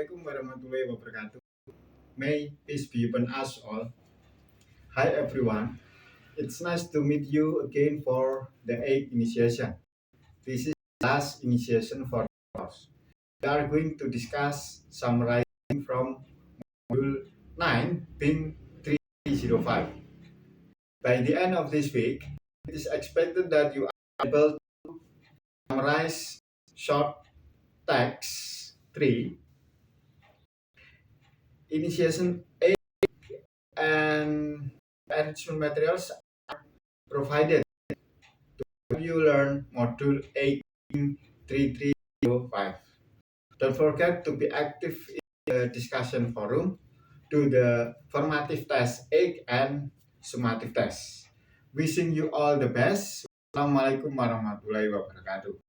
Assalamualaikum warahmatullahi wabarakatuh. May peace be upon us all. Hi everyone. It's nice to meet you again for the 8th initiation. This is the last initiation for us. We are going to discuss summarizing from Module 9 being 305. By the end of this week, it is expected that you are able to summarize short text 3, initiation 8, and enrichment materials are provided to help you learn Module 8 in 3305. Don't forget to be active in the discussion forum, do the formative test 8 and summative test. Wishing you all the best. Assalamualaikum warahmatullahi wabarakatuh.